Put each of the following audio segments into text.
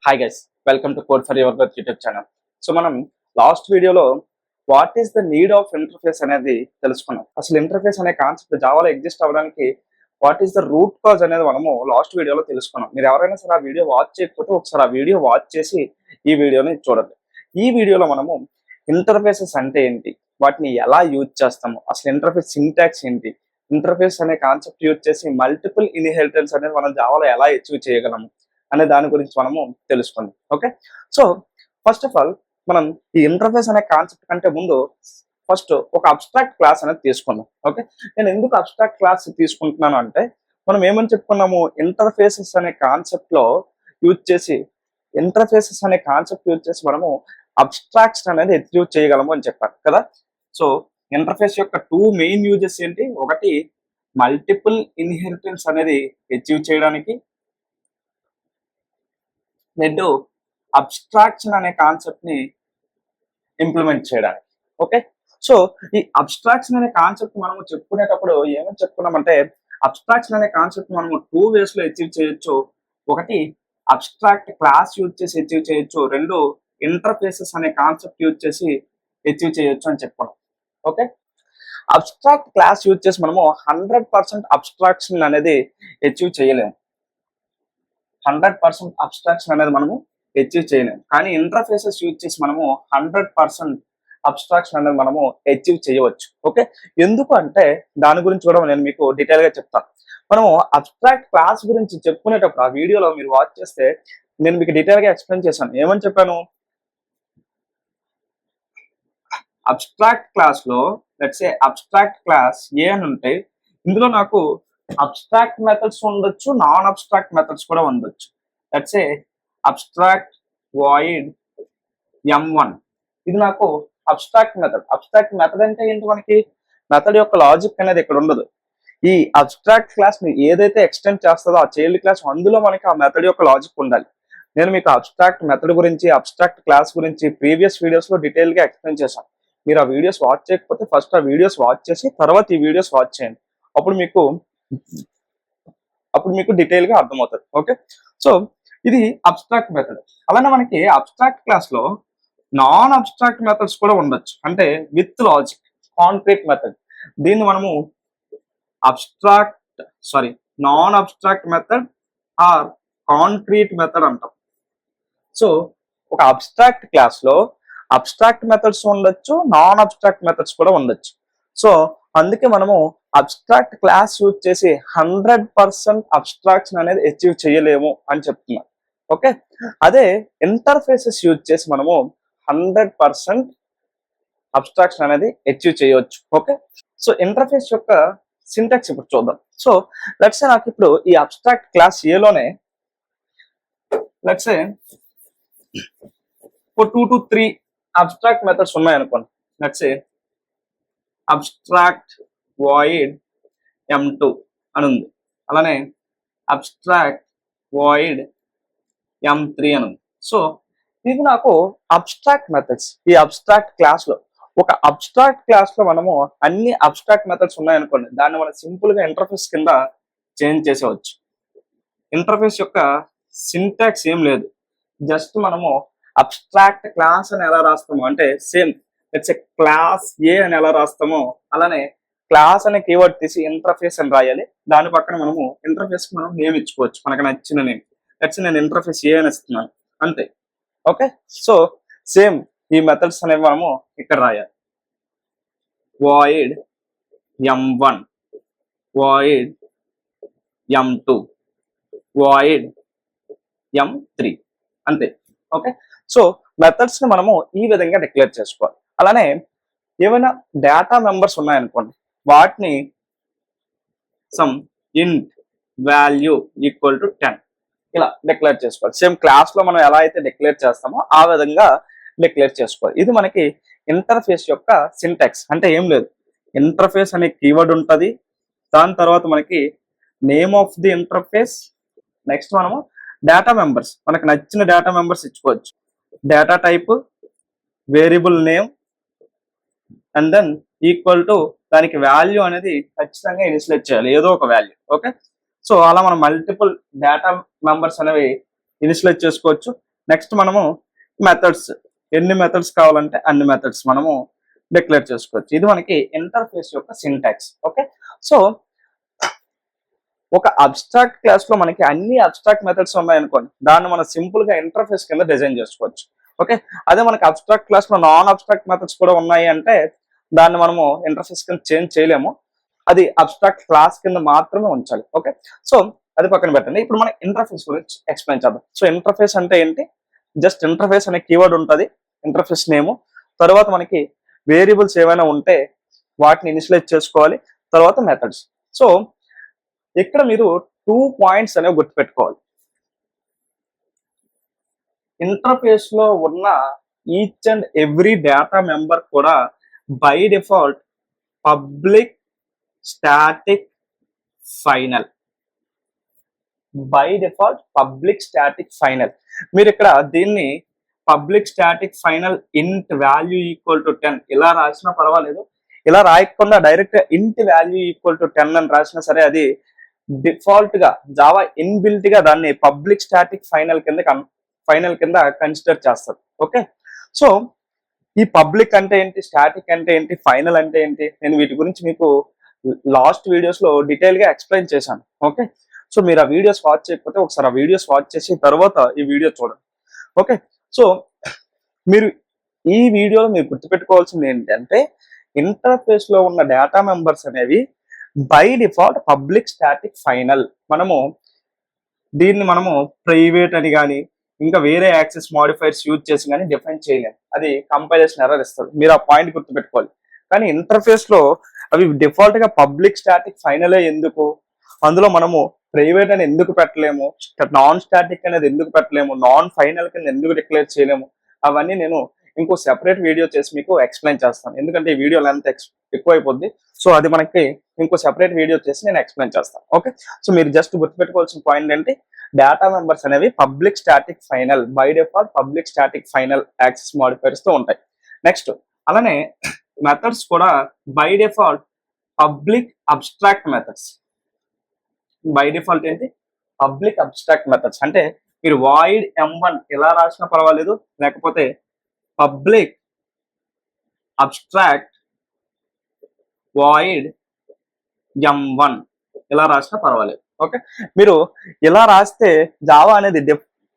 Hi guys, welcome to code for your growth YouTube channel. So మనం last వీడియోలో what is the need of interface అనేది తెలుసుకున్నాం. అసలు interface అనే concept జావాలో exist అవ్వడానికి what is the root cause అనేది మనము లాస్ట్ వీడియోలో తెలుసుకున్నాం. మీరు ఎవరైనా సరే ఆ వీడియో వాచ్ చేయకపోతే ఒకసారి ఆ వీడియో వాచ్ చేసి ఈ వీడియోని చూడండి. ఈ వీడియోలో మనము ఇంటర్ఫేసెస్ అంటే ఏంటి, వాటిని ఎలా యూజ్ చేస్తాము, అసలు ఇంటర్ఫేస్ సింటాక్స్ ఏంటి, ఇంటర్ఫేస్ అనే కాన్సెప్ట్ యూజ్ చేసి మల్టిపుల్ ఇన్హెరిటెన్స్ అనేది మనం జావాలో ఎలా అచీవ్ చేయగలము అనే దాని గురించి మనము తెలుసుకుందాం. Okay, so first of all మనం ఈ ఇంటర్ఫేస్ అనే కాన్సెప్ట్ కంటే ముందు ఫస్ట్ ఒక అబ్స్ట్రాక్ట్ క్లాస్ అనేది తీసుకుందాం. ఓకే, నేను ఎందుకు అబ్స్ట్రాక్ట్ క్లాస్ తీసుకుంటున్నాను అంటే మనం ఏమని చెప్పుకున్నాము, ఇంటర్ఫేసెస్ అనే కాన్సెప్ట్ లో యూజ్ చేసి మనము అబ్స్ట్రాక్షన్ అనేది అచీవ్ చేయగలము అని చెప్పారు కదా. సో ఇంటర్ఫేస్ యొక్క టూ మెయిన్ యూజెస్ ఏంటి, ఒకటి మల్టిపుల్ ఇన్హెరిటెన్స్ అనేది అచీవ్ చేయడానికి, రెండు అబ్స్ట్రాక్షన్ అనే కాన్సెప్ట్ ని ఇంప్లిమెంట్ చేయడానికి. ఓకే, సో ఈ అబ్స్ట్రాక్షన్ అనే కాన్సెప్ట్ మనము చెప్పుకునేటప్పుడు ఏమని చెప్పుకున్నామంటే అబ్స్ట్రాక్షన్ అనే కాన్సెప్ట్ మనము టూ వేస్ లో అచీవ్ చేయొచ్చు. ఒకటి అబ్స్ట్రాక్ట్ క్లాస్ యూజ్ చేసి అచీవ్ చేయొచ్చు, రెండు ఇంటర్ఫేసెస్ అనే కాన్సెప్ట్ యూజ్ చేసి అచీవ్ చేయొచ్చు అని చెప్పుకున్నాం. ఓకే, అబ్స్ట్రాక్ట్ క్లాస్ యూజ్ చేసి మనము 100% అబ్స్ట్రాక్షన్ అనేది అచీవ్ చేయలేము. 100% అబ్స్ట్రాక్షన్ అనేది మనము అచీవ్ చేయలేము. కానీ ఇంటర్ఫేసెస్ యూజ్ చేసి మనము 100% అబ్స్ట్రాక్షన్ అనేది మనము అచీవ్ చేయవచ్చు. ఓకే, ఎందుకు అంటే దాని గురించి కూడా నేను మీకు డీటెయిల్ గా చెప్తాను. మనము అబ్స్ట్రాక్ట్ క్లాస్ గురించి చెప్పుకునేటప్పుడు ఆ వీడియోలో మీరు వాచ్ చేస్తే నేను మీకు డీటెయిల్ గా ఎక్స్ప్లెయిన్ చేశాను. ఏమని చెప్పాను, అబ్స్ట్రాక్ట్ క్లాస్ లో లెట్స్ సే అబ్స్ట్రాక్ట్ క్లాస్ ఏ అని ఉంటే ఇందులో నాకు అబ్స్ట్రాక్ట్ మెథడ్స్ ఉండొచ్చు, నాన్ అబ్స్ట్రాక్ట్ మెథడ్స్ కూడా ఉండొచ్చు. Let's say abstract void m1 ఇది నాకు అబ్స్ట్రాక్ట్ మెథడ్ అంటే ఏంటి, మనకి మెథడ్ యొక్క లాజిక్ అనేది ఇక్కడ ఉండదు. ఈ అబ్స్ట్రాక్ట్ క్లాస్ ని ఏదైతే ఎక్స్టెండ్ చేస్తుందో ఆ చైల్డ్ క్లాస్ అందులో మనకి ఆ మెథడ్ యొక్క లాజిక్ ఉండాలి. నేను మీకు అబ్స్ట్రాక్ట్ మెథడ్ గురించి, అబ్స్ట్రాక్ట్ క్లాస్ గురించి ప్రీవియస్ వీడియోస్ లో డీటెయిల్ గా ఎక్స్ప్లెయిన్ చేశాను. మీరు ఆ వీడియోస్ వాచ్ చేయకపోతే ఫస్ట్ ఆ వీడియోస్ వాచ్ చేసి తర్వాత ఈ వీడియోస్ వాచ్ చేయండి. అప్పుడు మీకు డీటెయిల్ గా అర్థమవుతుంది. ఓకే, సో ఇది అబ్స్ట్రాక్ట్ మెథడ్. అలానే మనకి అబ్స్ట్రాక్ట్ క్లాస్ లో నాన్ అబ్స్ట్రాక్ట్ మెథడ్స్ కూడా ఉండొచ్చు, అంటే విత్ లాజిక్, కాంక్రీట్ మెథడ్. దీన్ని మనము non abstract method or concrete method అంటాం. సో ఒక అబ్స్ట్రాక్ట్ క్లాస్ లో అబ్స్ట్రాక్ట్ మెథడ్స్ ఉండొచ్చు, నాన్ అబ్స్ట్రాక్ట్ మెథడ్స్ కూడా ఉండొచ్చు. సో అందుకే మనము అబ్స్ట్రాక్ట్ క్లాస్ యూజ్ చేసి 100% అబ్స్ట్రాక్షన్ అనేది అచీవ్ చేయలేము అని చెప్తున్నాం. ఓకే, అదే ఇంటర్ఫేసెస్ యూజ్ చేసి మనము 100% అబ్స్ట్రాక్షన్ అనేది అచీవ్ చేయవచ్చు. ఓకే, సో ఇంటర్ఫేస్ యొక్క సింటాక్స్ ఇప్పుడు చూద్దాం. సో లెట్స్ సే నాకు ఇప్పుడు ఈ అబ్స్ట్రాక్ట్ క్లాస్ ఏలోనే let's say 2 to 3 abstract methods ఉన్నాయనుకోండి. Let's say abstract void m2 అని ఉంది, అలానే అబ్స్ట్రాక్ట్ వాయిడ్ m3 అని ఉంది. సో ఇది నాకు అబ్స్ట్రాక్ట్ మెథడ్స్. ఈ అబ్స్ట్రాక్ట్ క్లాస్ లో ఒక అబ్స్ట్రాక్ట్ క్లాస్ లో మనము అన్ని అబ్స్ట్రాక్ట్ మెథడ్స్ ఉన్నాయనుకోండి, దాన్ని మనం సింపుల్ గా ఇంటర్ఫేస్ కింద చేంజ్ చేసేవచ్చు. ఇంటర్ఫేస్ యొక్క సింటాక్స్ ఏం లేదు, జస్ట్ మనము అబ్స్ట్రాక్ట్ క్లాస్ అని ఎలా రాస్తామో అంటే సేమ్ లెట్స్ ఏ క్లాస్ ఏ అని ఎలా రాస్తామో అలానే క్లాస్ అనే కీవర్డ్ తీసి ఇంటర్ఫేస్ అని రాయాలి. దాని పక్కన మనము ఇంటర్ఫేస్ కి మనం నేమ్ ఇచ్చుకోవచ్చు, మనకు నచ్చిన నేమ్. లెట్స్ నేను ఇంటర్ఫేస్ ఏ అని ఇస్తున్నాను అంతే. ఓకే, సో సేమ్ ఈ మెథడ్స్ అనేవి మనము ఇక్కడ రాయాలి. Void m1, void m2, void m3 అంతే. ఓకే, సో మెథడ్స్ ని మనము ఈ విధంగా డిక్లేర్ చేసుకోవాలి. అలానే ఏమైనా డేటా మెంబర్స్ ఉన్నాయనుకోండి, వాటిని సమ్ ఇంట్ వాల్యూ ఈక్వల్ టు 10 ఇలా డిక్లేర్ చేసుకోవాలి. సేమ్ క్లాస్ లో మనం ఎలా అయితే డిక్లేర్ చేస్తామో ఆ విధంగా డిక్లేర్ చేసుకోవాలి. ఇది మనకి ఇంటర్ఫేస్ యొక్క సింటాక్స్. అంటే ఏం లేదు, ఇంటర్ఫేస్ అనే కీవర్డ్ ఉంటుంది, దాని తర్వాత మనకి name of the interface, next మనము డేటా మెంబర్స్, మనకు నచ్చిన డేటా మెంబర్స్ ఇచ్చుకోవచ్చు, data type, variable name and then equal to దానికి వాల్యూ అనేది ఖచ్చితంగా ఇనిషియలైజ్ చేయాలి, ఏదో ఒక వాల్యూ. ఓకే, సో అలా మనం మల్టిపుల్ డేటా మెంబర్స్ అనేవి ఇనిషియలైజ్ చేసుకోవచ్చు. నెక్స్ట్ మనము మెథడ్స్, ఎన్ని మెథడ్స్ కావాలంటే అన్ని మెథడ్స్ మనము డిక్లేర్ చేసుకోవచ్చు. ఇది మనకి ఇంటర్ఫేస్ యొక్క సింటాక్స్. ఓకే, సో ఒక అబ్స్ట్రాక్ట్ క్లాస్ లో మనకి అన్ని అబ్స్ట్రాక్ట్ మెథడ్స్ ఉన్నాయనుకోండి, దాన్ని మనం సింపుల్ గా ఇంటర్ఫేస్ కింద డిజైన్ చేసుకోవచ్చు. ఓకే, అదే మనకి అబ్స్ట్రాక్ట్ క్లాస్ లో నాన్ అబ్స్ట్రాక్ట్ మెథడ్స్ కూడా ఉన్నాయి అంటే దాన్ని మనము ఇంటర్ఫేస్ కింద చేంజ్ చేయలేము, అది అబ్స్ట్రాక్ట్ క్లాస్ కింద మాత్రమే ఉంచాలి. ఓకే, సో అది పక్కన పెట్టండి. ఇప్పుడు మనం ఇంటర్ఫేస్ గురించి ఎక్స్ప్లెయిన్ చేద్దాం. సో ఇంటర్ఫేస్ అంటే ఏంటి? జస్ట్ ఇంటర్ఫేస్ అనే కీవర్డ్ ఉంటుంది, ఇంటర్ఫేస్ నేము, తర్వాత మనకి వేరియబుల్స్ ఏమైనా ఉంటే వాటిని ఇనిషియలైజ్ చేసుకోవాలి, తర్వాత మెథడ్స్. సో ఇక్కడ మీరు 2 పాయింట్స్ అనేవి గుర్తుపెట్టుకోవాలి. ఇంటర్ఫేస్ లో ఉన్న each and every data member కూడా by default public static final. By default public static final. మీరు ఇక్కడ దీన్ని public static final int value equal to 10 ఇలా రాసినా పర్వాలేదు, ఇలా రాయకుండా డైరెక్ట్ ఇంట్ వాల్యూ ఈక్వల్ టు 10 అని రాసినా సరే అది డిఫాల్ట్ గా జావా ఇన్బిల్ట్ గా దాన్ని పబ్లిక్ స్టాటిక్ ఫైనల్ కింద కన్సిడర్ చేస్తారు. ఓకే, సో ఈ పబ్లిక్ అంటే ఏంటి, స్టాటిక్ అంటే ఏంటి, ఫైనల్ అంటే ఏంటి, నేను వీటి గురించి మీకు లాస్ట్ వీడియోస్ లో డీటెయిల్ గా ఎక్స్ప్లెయిన్ చేశాను. ఓకే, సో మీరు ఆ వీడియోస్ వాచ్ చేయకపోతే ఒకసారి ఆ వీడియోస్ వాచ్ చేసి తర్వాత ఈ వీడియో చూడండి. ఓకే, సో మీరు ఈ వీడియోలో మీరు గుర్తుపెట్టుకోవాల్సింది ఏంటంటే ఇంటర్ఫేస్ లో ఉన్న డేటా మెంబర్స్ అనేవి by default public static final. దీన్ని మనము ప్రైవేట్ అని కానీ ఇంకా వేరే యాక్సెస్ మాడిఫైర్స్ యూజ్ చేసి కానీ డిఫైన్ చేయలేము, అది కంపైలేషన్ ఎర్రర్ ఇస్తుంది. మీరు ఆ పాయింట్ గుర్తుపెట్టుకోవాలి. కానీ ఇంటర్ఫేస్ లో అవి డిఫాల్ట్ గా పబ్లిక్ స్టాటిక్ ఫైనలే ఎందుకు, అందులో మనము ప్రైవేట్ అని ఎందుకు పెట్టలేము, నాన్ స్టాటిక్ అనేది ఎందుకు పెట్టలేము, నాన్ ఫైనల్ కింద ఎందుకు డిక్లేర్ చేయలేము, అవన్నీ నేను ఇంకో సెపరేట్ వీడియో చేసి మీకు ఎక్స్ప్లెయిన్ చేస్తాను. ఎందుకంటే ఈ వీడియో లెంత్ ఎక్కువ అయిపోద్ది. సో అది మనకి ఇంకో సెపరేట్ వీడియో చేసి నేను ఎక్స్ప్లెయిన్ చేస్తాను. ఓకే, సో మీరు జస్ట్ గుర్తుపెట్టుకోవాల్సిన పాయింట్ ఏంటి, డేటా మెంబర్స్ అనేవి public static final, by default public static final access modifiers తో ఉంటాయి. నెక్స్ట్ అలానే మెథడ్స్ కూడా by default public abstract methods. By default ఏంటి, పబ్లిక్ అబ్స్ట్రాక్ట్ మెథడ్స్. అంటే మీరు వాయిడ్ M1 ఇలా రాసినా పర్వాలేదు, లేకపోతే పబ్లిక్ అబ్స్ట్రాక్ట్ వాయిడ్ M1 ఇలా రాసినా పర్వాలేదు. ఓకే, మీరు ఇలా రాస్తే జావా అనేది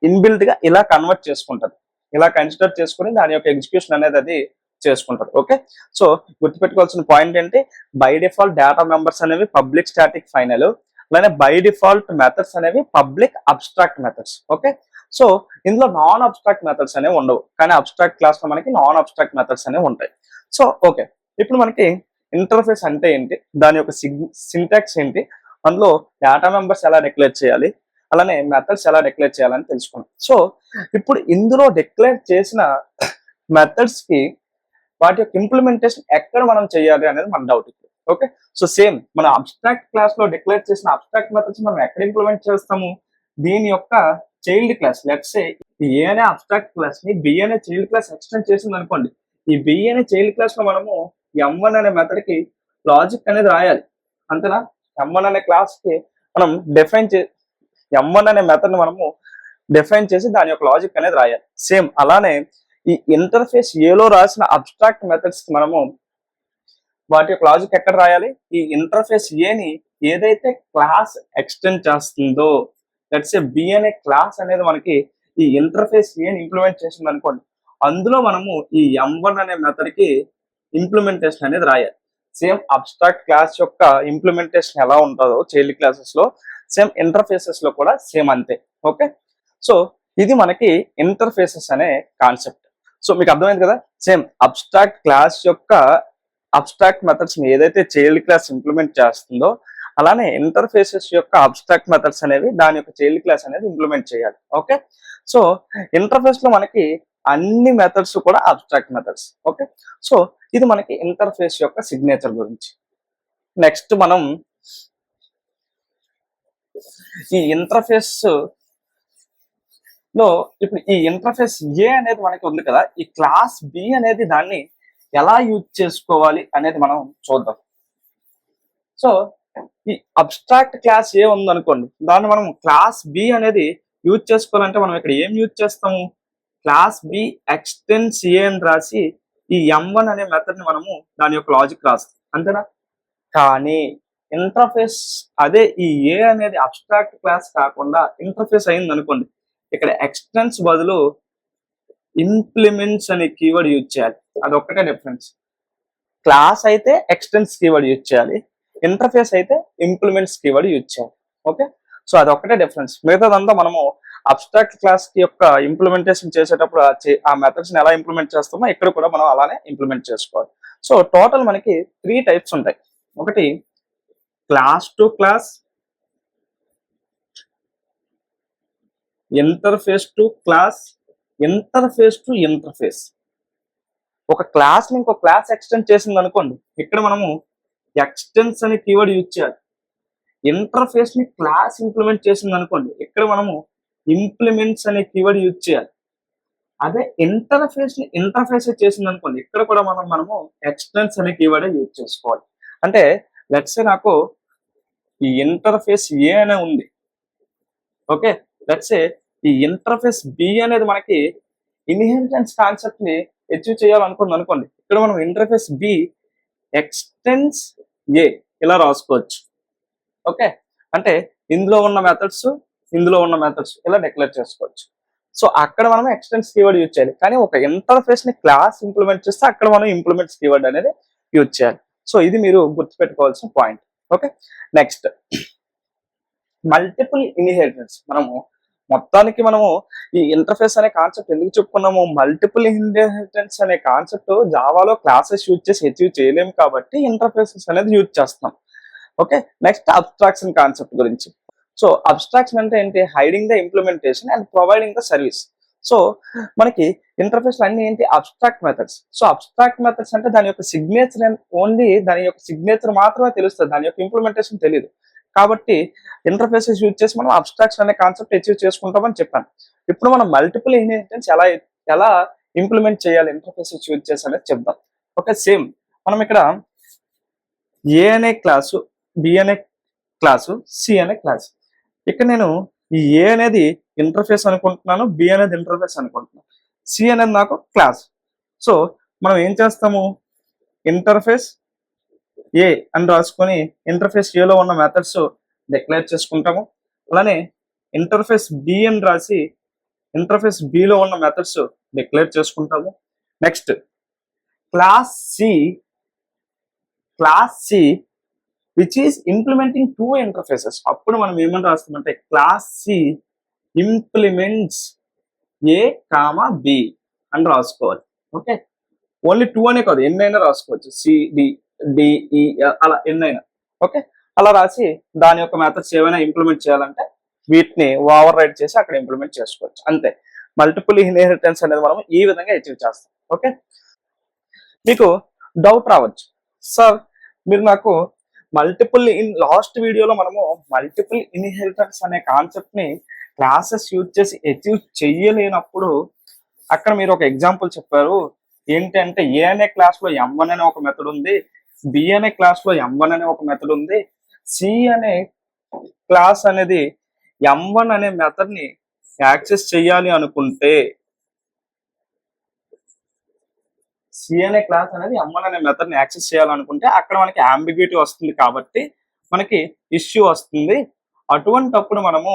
ఇన్బిల్ట్ గా ఇలా కన్వర్ట్ చేసుకుంటది, ఇలా కన్సిడర్ చేసుకుని దాని యొక్క ఎగ్జిక్యూషన్ అనేది అది చేసుకుంటారు. ఓకే, సో గుర్తుపెట్టుకోవాల్సిన పాయింట్ ఏంటి, బై డిఫాల్ట్ డేటా మెంబర్స్ అనేవి పబ్లిక్ స్టాటిక్ ఫైనల్, అలానే బై డిఫాల్ట్ మెథడ్స్ అనేవి public abstract methods. Okay, so ఇందులో నాన్ అబ్స్ట్రాక్ట్ మెథడ్స్ అనేవి ఉండవు, కానీ అబ్స్ట్రాక్ట్ క్లాస్ లో మనకి నాన్ అబ్స్ట్రాక్ట్ మెథడ్స్ అనేవి ఉంటాయి. సో ఓకే, ఇప్పుడు మనకి ఇంటర్ఫేస్ అంటే ఏంటి, దాని యొక్క సింటాక్స్ ఏంటి, అందులో డేటా మెంబర్స్ ఎలా డిక్లేర్ చేయాలి, అలానే మెథడ్స్ ఎలా డిక్లేర్ చేయాలని తెలుసుకున్నాం. సో ఇప్పుడు ఇందులో డిక్లేర్ చేసిన మెథడ్స్ కి వాటి యొక్క ఇంప్లిమెంటేషన్ ఎక్కడ మనం చేయాలి అనేది మన డౌట్. ఓకే, సో సేమ్ మన అబ్స్ట్రాక్ట్ క్లాస్ లో డిక్లేర్ చేసిన అబ్స్ట్రాక్ట్ మెథడ్స్ మనం ఎక్కడ ఇంప్లిమెంట్ చేస్తాము, దీని యొక్క చైల్డ్ క్లాస్, లెట్స్ సే ఏ అనే అబ్స్ట్రాక్ట్ క్లాస్ ని బి అనే చైల్డ్ క్లాస్ ఎక్స్టెండ్ చేసింది అనుకోండి, ఈ బి అనే చైల్డ్ క్లాస్ లో మనము M1 అనే మెథడ్ కి లాజిక్ అనేది రాయాలి. అంతేనా, M1 అనే క్లాస్ కి మనం M1 అనే మెథడ్ ని మనము డిఫైన్ చేసి దాని యొక్క లాజిక్ అనేది రాయాలి. సేమ్ అలానే ఈ ఇంటర్ఫేస్ ఏలో రాసిన అబ్స్ట్రాక్ట్ మెథడ్స్ కి మనము వాటి యొక్క లాజిక్ ఎక్కడ రాయాలి, ఈ ఇంటర్ఫేస్ ఏని ఏదైతే క్లాస్ ఎక్స్టెండ్ చేస్తుందో, లెట్స్ సే బి అనే క్లాస్ అనేది మనకి ఈ ఇంటర్ఫేస్ ఏని ఇంప్లిమెంట్ చేసింది అనుకోండి, అందులో మనము ఈ M1 అనే మెథడ్ కి ఇంప్లిమెంటేషన్ అనేది రాయాలి. సేమ్ అబ్స్ట్రాక్ట్ క్లాస్ యొక్క ఇంప్లిమెంటేషన్ ఎలా ఉంటుందో చైల్డ్ క్లాసెస్ లో, సేమ్ ఇంటర్ఫేసెస్ లో కూడా సేమ్ అంతే. ఓకే, సో ఇది మనకి ఇంటర్ఫేసెస్ అనే కాన్సెప్ట్. సో మీకు అర్థమైంది కదా, సేమ్ అబ్స్ట్రాక్ట్ క్లాస్ యొక్క అబ్స్ట్రాక్ట్ మెథడ్స్ ని ఏదైతే చైల్డ్ క్లాస్ ఇంప్లిమెంట్ చేస్తుందో, అలానే ఇంటర్ఫేసెస్ యొక్క అబ్స్ట్రాక్ట్ మెథడ్స్ అనేవి దాని యొక్క చైల్డ్ క్లాస్ అనేది ఇంప్లిమెంట్ చేయాలి. ఓకే, సో ఇంటర్ఫేస్ లో మనకి అన్ని మెథడ్స్ కూడా అబ్స్ట్రాక్ట్ మెథడ్స్. ఓకే, సో ఇది మనకి ఇంటర్ఫేస్ యొక్క సిగ్నేచర్ గురించి. నెక్స్ట్ మనం ఈ ఇంటర్ఫేస్ లో ఇప్పుడు ఈ ఇంటర్ఫేస్ ఏ అనేది మనకి ఉంది కదా, ఈ క్లాస్ బి అనేది దాన్ని ఎలా యూజ్ చేసుకోవాలి అనేది మనం చూద్దాం. సో ఈ అబ్స్ట్రాక్ట్ క్లాస్ ఏ ఉందనుకోండి, దాన్ని మనం క్లాస్ బి అనేది యూజ్ చేసుకోవాలంటే మనం ఇక్కడ ఏం యూజ్ చేస్తాము, క్లాస్ బి ఎక్స్టెన్స్ ఏ అని రాసి ఈ M1 అనే మెథడ్ ని మనము దాని యొక్క లాజిక్ రాస్తాం, అంతేనా? కానీ ఇంటర్ఫేస్ అదే ఈ ఏ అనేది అబ్స్ట్రాక్ట్ క్లాస్ కాకుండా ఇంటర్ఫేస్ అయింది అనుకోండి, ఇక్కడ ఎక్స్టెన్స్ బదులు ఇంప్లిమెంట్స్ అనే కీవర్డ్ యూజ్ చేయాలి. అదొక్కటే డిఫరెన్స్. క్లాస్ అయితే ఎక్స్టెన్స్ కీవర్డ్ యూజ్ చేయాలి, ఇంటర్ఫేస్ అయితే ఇంప్లిమెంట్స్ కీవర్డ్ యూజ్ చేయాలి. ఓకే, సో అదొక్కటే డిఫరెన్స్. మిగతాదంతా మనము అబ్స్ట్రాక్ట్ క్లాస్ యొక్క ఇంప్లిమెంటేషన్ చేసేటప్పుడు ఆ మెథడ్స్ ని ఎలా ఇంప్లిమెంట్ చేస్తామో ఇక్కడ కూడా మనం అలానే ఇంప్లిమెంట్ చేసుకోవాలి. సో టోటల్ మనకి 3 టైప్స్ ఉంటాయి. ఒకటి class to class, interface to class, interface to interface. ఒక క్లాస్ ని ఇంకో క్లాస్ ఎక్స్టెండ్ చేసింది అనుకోండి, ఇక్కడ మనము ఎక్స్టెన్స్ అనే కీవర్డ్ యూజ్ చేయాలి. ఇంటర్ఫేస్ ని క్లాస్ ఇంప్లిమెంట్ చేసింది అనుకోండి, ఇక్కడ మనము ఇంప్లిమెంట్స్ అనే కీవర్డ్ యూజ్ చేయాలి. అదే ఇంటర్ఫేస్ ని ఇంటర్ఫేస్ చేసింది అనుకోండి, ఇక్కడ కూడా మనము ఎక్స్టెన్స్ అనే కీవర్డ్ యూజ్ చేసుకోవాలి. అంటే లెట్స్ సే నాకు ఈ ఇంటర్ఫేస్ ఏ అనే ఉంది, ఓకే, లెట్స్ సే ఈ ఇంటర్ఫేస్ బి అనేది మనకి ఇన్హెరిటెన్స్ కాన్సెప్ట్ ని అచీవ్ చేయాలనుకుంది అనుకోండి, ఇక్కడ మనం ఇంటర్ఫేస్ బి ఎక్స్టెన్స్ ఏ ఇలా రాసుకోవచ్చు. ఓకే, అంటే ఇందులో ఉన్న మెథడ్స్ ఇలా డిక్లేర్ చేసుకోవచ్చు. సో అక్కడ మనం ఎక్స్టెన్స్ కీవర్డ్ యూజ్ చేయాలి, కానీ ఒక ఇంటర్ఫేస్ ని క్లాస్ ఇంప్లిమెంట్ చేస్తే అక్కడ మనం ఇంప్లిమెంట్స్ కీవర్డ్ అనేది యూజ్ చేయాలి. సో ఇది మీరు గుర్తుపెట్టుకోవాల్సిన point. Okay, next multiple inheritance. మొత్తానికి మనము ఈ ఇంటర్ఫేస్ అనే కాన్సెప్ట్ ఎందుకు చెప్పుకున్నాము? మల్టిపుల్ ఇన్హెరిటెన్స్ అనే కాన్సెప్ట్ జావాలో క్లాసెస్ యూజ్ చేసి అచీవ్ చేయలేము కాబట్టి ఇంటర్ఫేసెస్ అనేది యూజ్ చేస్తాం. ఓకే, నెక్స్ట్ అబ్స్ట్రాక్షన్ కాన్సెప్ట్ గురించి. సో అబ్స్ట్రాక్షన్ అంటే ఏంటి? Hiding the implementation and providing the service. So మనకి ఇంటర్ఫేస్ అన్ని ఏంటి? Abstract methods. So abstract methods అంటే దాని యొక్క సిగ్నేచర్ ఓన్లీ దాని యొక్క సిగ్నేచర్ మాత్రమే తెలుస్తుంది, దాని యొక్క ఇంప్లిమెంటేషన్ తెలియదు. కాబట్టి ఇంటర్ఫేసెస్ యూజ్ చేసి మనం అబ్స్ట్రాక్షన్ అనే కాన్సెప్ట్ అచీవ్ చేసుకుంటామని చెప్పాను. ఇప్పుడు మనం మల్టిపుల్ ఇన్హెరిటెన్స్ ఎలా ఇంప్లిమెంట్ చేయాలి ఇంటర్ఫేసెస్ యూజ్ చేసి అనేది చెప్దాం. ఓకే, సేమ్ మనం ఇక్కడ ఏ అనే క్లాసు, బి అనే క్లాసు, సి అనే క్లాసు. ఇక్కడ నేను ఈ ఏ అనేది ఇంటర్ఫేస్ అనుకుంటున్నాను, బి అనేది ఇంటర్ఫేస్ అనుకుంటున్నాను, సి అనేది నాకు క్లాస్. సో మనం ఏం చేస్తాము? ఇంటర్ఫేస్ ఏ అని రాసుకొని ఇంటర్ఫేస్ ఏలో ఉన్న మెథడ్స్ డిక్లేర్ చేసుకుంటాము. అలానే ఇంటర్ఫేస్ బి అని రాసి ఇంటర్ఫేస్ బిలో ఉన్న మెథడ్స్ డిక్లేర్ చేసుకుంటాము. Next class C which is implementing 2 interfaces. అప్పుడు మనం ఏమని రాస్తామంటే class C implements A comma B అని రాసుకోవాలి. ఓకే, ఓన్లీ 2 అనే కాదు, ఎన్నైనా రాసుకోవచ్చు, సిడిడిఈ అలా ఎన్నైనా. ఓకే, అలా రాసి దాని యొక్క మెథడ్స్ ఏమైనా ఇంప్లిమెంట్ చేయాలంటే వీటిని ఓవర్ రైడ్ చేసి అక్కడ ఇంప్లిమెంట్ చేసుకోవచ్చు. అంతే, మల్టిపుల్ ఇన్హెరిటెన్స్ అనేది మనం ఈ విధంగా అచీవ్ చేస్తాం. ఓకే, మీకు డౌట్ రావచ్చు, సార్ మీరు నాకు లాస్ట్ వీడియోలో మనము మల్టిపుల్ ఇన్హెరిటెన్స్ అనే కాన్సెప్ట్ ని క్లాసెస్ యూజ్ చేసి అచీవ్ చెయ్యలేనప్పుడు అక్కడ మీరు ఒక ఎగ్జాంపుల్ చెప్పారు. ఏంటంటే ఏ అనే క్లాస్ లో M1 అనే ఒక మెథడ్ ఉంది, బి అనే క్లాస్ లో M1 అనే ఒక మెథడ్ ఉంది, సి అనే క్లాస్ అనేది M1 అనే మెథడ్ ని యాక్సెస్ చేయాలి అనుకుంటే, సి అనే క్లాస్ అనేది M1 అనే మెథడ్ ని యాక్సెస్ చేయాలనుకుంటే అక్కడ మనకి అంబిగ్యూటీ వస్తుంది కాబట్టి మనకి ఇష్యూ వస్తుంది. అటువంటప్పుడు మనము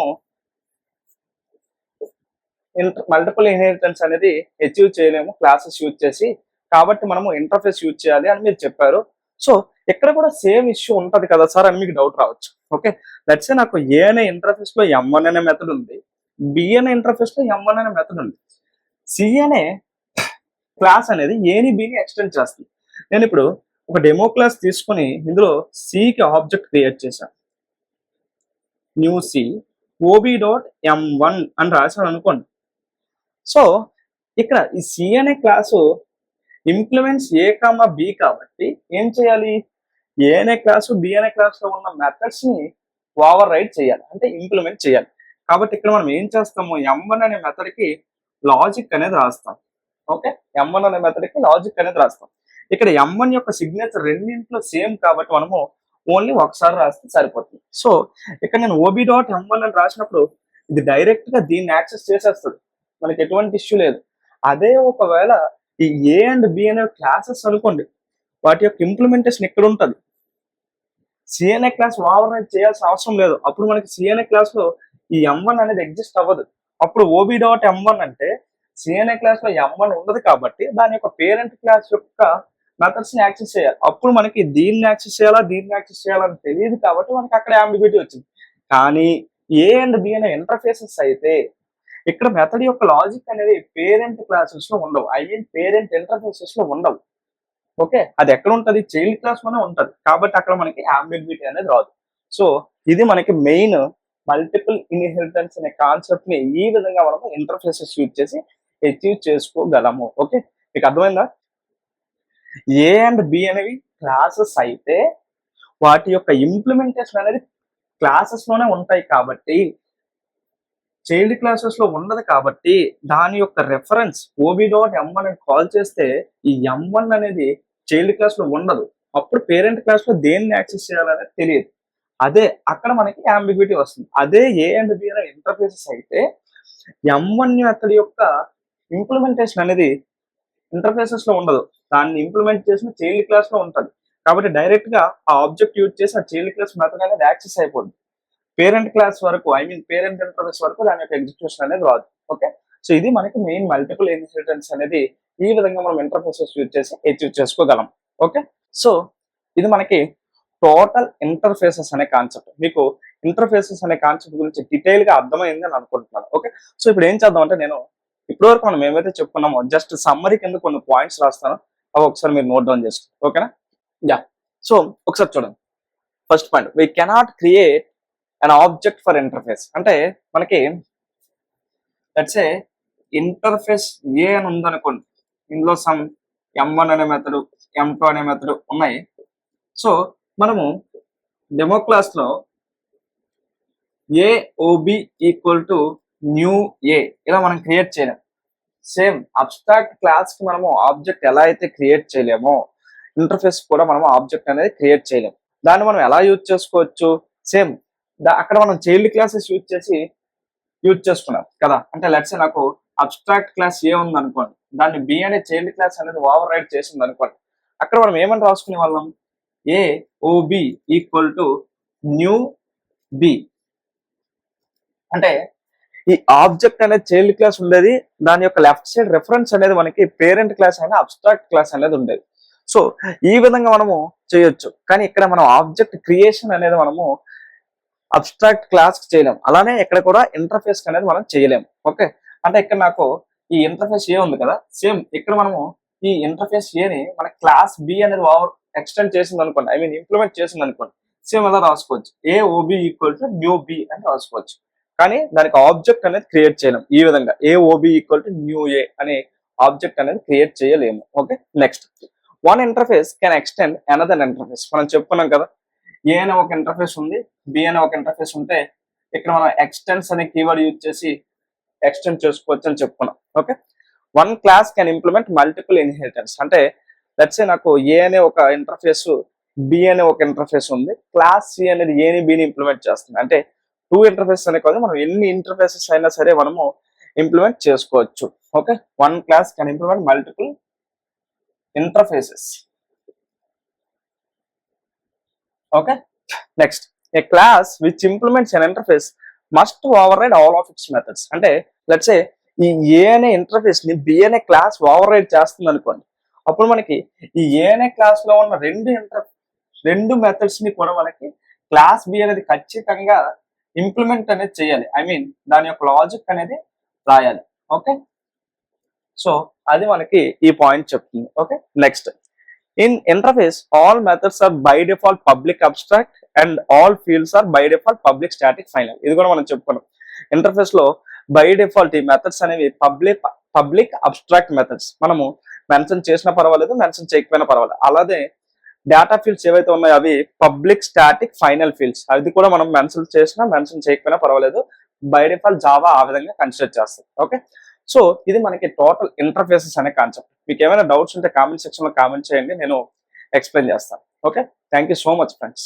మల్టిపుల్ ఇన్హెరిటెన్స్ అనేది అచీవ్ చేయలేము క్లాసెస్ యూజ్ చేసి, కాబట్టి మనము ఇంటర్ఫేస్ యూజ్ చేయాలి అని మీరు చెప్పారు. సో ఇక్కడ కూడా సేమ్ ఇష్యూ ఉంటది కదా సార్ అని మీకు డౌట్ రావచ్చు. ఓకే, లెట్స్ సే నాకు ఏ అనే ఇంటర్ఫేస్ లో M1 అనే మెథడ్ ఉంది, బి అనే ఇంటర్ఫేస్ లో M1 అనే మెథడ్ ఉంది, సి అనే క్లాస్ అనేది ఏని బిని ఎక్స్టెండ్ చేస్తుంది. నేను ఇప్పుడు ఒక డెమో క్లాస్ తీసుకుని ఇందులో సికి ఆబ్జెక్ట్ క్రియేట్ చేశాను, న్యూ సి ob.m1 అని రాశాను అనుకోండి. సో ఇక్కడ ఈ సి అనే class implements A comma B కాబట్టి ఏం చేయాలి? ఏ అనే క్లాసు బి అనే క్లాస్ లో ఉన్న మెథడ్స్ ని ఓవర్ రైడ్ చేయాలి, అంటే ఇంప్లిమెంట్ చేయాలి. కాబట్టి ఇక్కడ మనం ఏం చేస్తాము? M1 అనే మెథడ్ కి లాజిక్ అనేది రాస్తాం. ఓకే, M1 అనే మెథడ్ కి లాజిక్ అనేది రాస్తాం. ఇక్కడ M1 యొక్క సిగ్నేచర్ రెండింటిలో సేమ్ కాబట్టి మనము ఓన్లీ ఒకసారి రాస్తే సరిపోతుంది. సో ఇక్కడ నేను ob.m1 అని రాసినప్పుడు ఇది డైరెక్ట్ గా దీన్ని యాక్సెస్ చేసేస్తుంది, మనకి ఎటువంటి ఇష్యూ లేదు. అదే ఒకవేళ ఈ ఏ అండ్ బి అనే క్లాసెస్ అనుకోండి, వాటి యొక్క ఇంప్లిమెంటేషన్ ఇక్కడ ఉంటుంది. సిఎన్ఏ క్లాస్ ఓవర్ రైట్ చేయాల్సిన అవసరం లేదు. అప్పుడు మనకి సిఎన్ఏ క్లాస్ లో ఈ M1 అనేది ఎగ్జిస్ట్ అవ్వదు. అప్పుడు ఓబి డాట్ M1 అంటే సిఎన్ఏ క్లాస్ లో M1 ఉండదు కాబట్టి దాని యొక్క పేరెంట్ క్లాస్ యొక్క మెథడ్స్ ని యాక్సెస్ చేయాలి. అప్పుడు మనకి దీన్ని యాక్సెస్ చేయాలా దీన్ని యాక్సెస్ చేయాలని తెలియదు కాబట్టి మనకి అక్కడ అంబిగ్యూటీ వచ్చింది. కానీ ఏ అండ్ బి అనే ఇంటర్ఫేసెస్ అయితే ఇక్కడ మెథడ్ యొక్క లాజిక్ అనేది పేరెంట్ క్లాసెస్ లో ఉండవు, పేరెంట్ ఇంటర్ఫేసెస్ లో ఉండవు. ఓకే, అది ఎక్కడ ఉంటది? చైల్డ్ క్లాస్ లోనే ఉంటది. కాబట్టి అక్కడ మనకి అంబిగ్యూటీ అనేది రాదు. సో ఇది మనకి మెయిన్ మల్టిపుల్ ఇన్హెరిటెన్స్ అనే కాన్సెప్ట్ ని ఈ విధంగా మనం ఇంటర్ఫేసెస్ యూజ్ చేసి అచీవ్ చేసుకోగలము. ఓకే, మీకు అర్థమైందా? ఏ అండ్ బి అనేవి క్లాసెస్ అయితే వాటి యొక్క ఇంప్లిమెంటేషన్ అనేది క్లాసెస్ లోనే ఉంటాయి కాబట్టి, చైల్డ్ క్లాసెస్ లో ఉండదు కాబట్టి దాని యొక్క రెఫరెన్స్ ఓబి డాట్ M1 అని కాల్ చేస్తే ఈ M1 అనేది చైల్డ్ క్లాస్ లో ఉండదు. అప్పుడు పేరెంట్ క్లాస్ లో దేన్ని యాక్సెస్ చేయాలనేది తెలియదు. అదే అక్కడ మనకి అంబిగ్యూటీ వస్తుంది. అదే ఏ అండ్ బి అనే ఇంటర్ఫేసెస్ అయితే M1 మెథడ్ యొక్క ఇంప్లిమెంటేషన్ అనేది ఇంటర్ఫేసెస్ లో ఉండదు. దాన్ని ఇంప్లిమెంట్ చేసిన చైల్డ్ క్లాస్ లో ఉంటుంది. కాబట్టి డైరెక్ట్ గా ఆ ఆబ్జెక్ట్ యూజ్ చేసి ఆ చైల్డ్ క్లాస్ మెథడ్ అనేది యాక్సెస్ అయిపోతుంది. పేరెంట్ క్లాస్ వరకు పేరెంట్ ఇంటర్ఫేస్ వరకు దాని యొక్క ఎగ్జిక్యూషన్ అనేది రాదు. ఓకే, సో ఇది మనకి మెయిన్ మల్టిపుల్ ఇన్హెరిటెన్స్ అనేది ఈ విధంగా మనం ఇంటర్ఫేసెస్ యూజ్ చేసి అచీవ్ చేసుకోగలం. ఓకే, సో ఇది మనకి టోటల్ ఇంటర్ఫేసెస్ అనే కాన్సెప్ట్. మీకు ఇంటర్ఫేసెస్ అనే కాన్సెప్ట్ గురించి డీటెయిల్ గా అర్థమైంది అని అనుకుంటున్నాను. ఓకే, సో ఇప్పుడు ఏం చేద్దాం అంటే నేను ఇప్పటివరకు మనం ఏమైతే చెప్పుకున్నామో జస్ట్ సమ్మరీ కింద కొన్ని పాయింట్స్ రాస్తాను, అవి ఒకసారి మీరు నోట్ డౌన్ చేసుకోండి. ఓకేనా? యా, సో ఒకసారి చూడండి. First point, we cannot create an object for interface. అంటే మనకి లెట్స్ సే ఇంటర్ఫేస్ ఏ అని ఉందనుకోండి, ఇందులో సమ్ M1 అనే మెథడ్, M2 అనే మెథడ్ ఉన్నాయి. సో మనము డెమో క్లాస్ లో ఏఓబి ఈక్వల్ టు న్యూ ఏ ఇలా మనం క్రియేట్ చేయలేం. సేమ్ అబ్స్ట్రాక్ట్ క్లాస్ కి మనము ఆబ్జెక్ట్ ఎలా అయితే క్రియేట్ చేయలేమో ఇంటర్ఫేస్ కూడా మనం ఆబ్జెక్ట్ అనేది క్రియేట్ చేయలేము. దాన్ని మనం ఎలా యూజ్ చేసుకోవచ్చు? సేమ్ అక్కడ మనం చైల్డ్ క్లాసెస్ యూజ్ చేసుకున్నాం కదా. అంటే లెట్స్ నాకు అబ్స్ట్రాక్ట్ క్లాస్ ఏ ఉంది అనుకోండి, దాన్ని బి అనే చైల్డ్ క్లాస్ అనేది ఓవర్ రైట్ చేసింది అనుకోండి. అక్కడ మనం ఏమని రాసుకునే వాళ్ళం? A ob equal to new B. అంటే ఈ ఆబ్జెక్ట్ అనేది చైల్డ్ క్లాస్ ఉండేది, దాని యొక్క లెఫ్ట్ సైడ్ రెఫరెన్స్ అనేది మనకి పేరెంట్ క్లాస్ అయినా అబ్స్ట్రాక్ట్ క్లాస్ అనేది ఉండేది. సో ఈ విధంగా మనము చేయొచ్చు. కానీ ఇక్కడ మనం ఆబ్జెక్ట్ క్రియేషన్ అనేది మనము అబ్స్ట్రాక్ట్ క్లాస్ చేయలేము. అలానే ఇక్కడ కూడా ఇంటర్ఫేస్ అనేది మనం చేయలేము. ఓకే, అంటే ఇక్కడ నాకు ఈ ఇంటర్ఫేస్ ఏ ఉంది కదా, సేమ్ ఇక్కడ మనము ఈ ఇంటర్ఫేస్ ఏని మన క్లాస్ బి అనేది ఓవర్ ఎక్స్టెండ్ చేసింది అనుకోండి, ఇంప్లిమెంట్ చేసింది అనుకోండి, సేమ్ అలా రాసుకోవచ్చు. A ob equal to new B అని రాసుకోవచ్చు. కానీ దానికి ఆబ్జెక్ట్ అనేది క్రియేట్ చేయలేము. ఈ విధంగా ఏఓబి ఈక్వల్ టు న్యూ ఏ అనే ఆబ్జెక్ట్ అనేది క్రియేట్ చేయలేము. Okay, next, one interface can extend another interface. మనం చెప్పుకున్నాం కదా, ఏ అనే ఒక ఇంటర్ఫేస్ ఉంది, బి అనే ఒక ఇంటర్ఫేస్ ఉంటే ఇక్కడ మనం ఎక్స్టెన్స్ అనే కీవర్డ్ యూజ్ చేసి ఎక్స్టెండ్ చేసుకోవచ్చు అని చెప్పుకున్నాం. Okay, one class can implement multiple inheritance. అంటే లెట్స్ సే నాకు ఏ అనే ఒక ఇంటర్ఫేస్, బి అనే ఒక ఇంటర్ఫేస్ ఉంది, క్లాస్ సి అనేది ఏని బిని ఇంప్లిమెంట్ చేస్తుంది. అంటే టూ ఇంటర్ఫేసెస్ అనే కాదు, మనం ఎన్ని ఇంటర్ఫేసెస్ అయినా సరే మనము ఇంప్లిమెంట్ చేసుకోవచ్చు. Okay, one class can implement multiple interfaces. Okay, next, a class which implements an interface must override all of its methods. అంటే లెట్స్ సే ఈ ఏ అనే ఇంటర్ఫేస్ ని బి అనే క్లాస్ ఓవర్ రైడ్ చేస్తుంది అనుకోండి, అప్పుడు మనకి ఈ ఏ అనే క్లాస్ లో ఉన్న రెండు మెథడ్స్ ని కూడా మనకి క్లాస్ బి అనేది ఖచ్చితంగా ఇంప్లిమెంట్ అనేది చేయాలి. దాని యొక్క లాజిక్ అనేది రాయాలి. ఓకే, సో అది మనకి ఈ పాయింట్ చెప్తుంది. Okay, next, in interface all methods are by default public abstract and all fields are by default public static final. ఇది కూడా మనం చెప్పుకున్నాం. ఇంటర్ఫేస్ లో బై డిఫాల్ట్ ఈ మెథడ్స్ అనేవి పబ్లిక్ అబ్స్ట్రాక్ట్ మెథడ్స్. మనము మెన్షన్ చేసినా పర్వాలేదు, మెన్షన్ చేయకపోయినా పర్వాలేదు. అలాగే డేటా ఫీల్డ్స్ ఏవైతే ఉన్నాయో అవి పబ్లిక్ స్టాటిక్ ఫైనల్ ఫీల్డ్స్. అది కూడా మనం మెన్షన్ చేసినా మెన్షన్ చేయకపోయినా పర్వాలేదు, బై డిఫాల్ట్ జావా ఆ విధంగా కన్సిడర్ చేస్తుంది. ఓకే, సో ఇది మనకి టోటల్ ఇంటర్ఫేసెస్ అనే కాన్సెప్ట్. మీకు ఏమైనా డౌట్స్ ఉంటే కామెంట్ సెక్షన్ లో కామెంట్ చేయండి, నేను ఎక్స్ప్లెయిన్ చేస్తాను. Okay, thank you so much friends.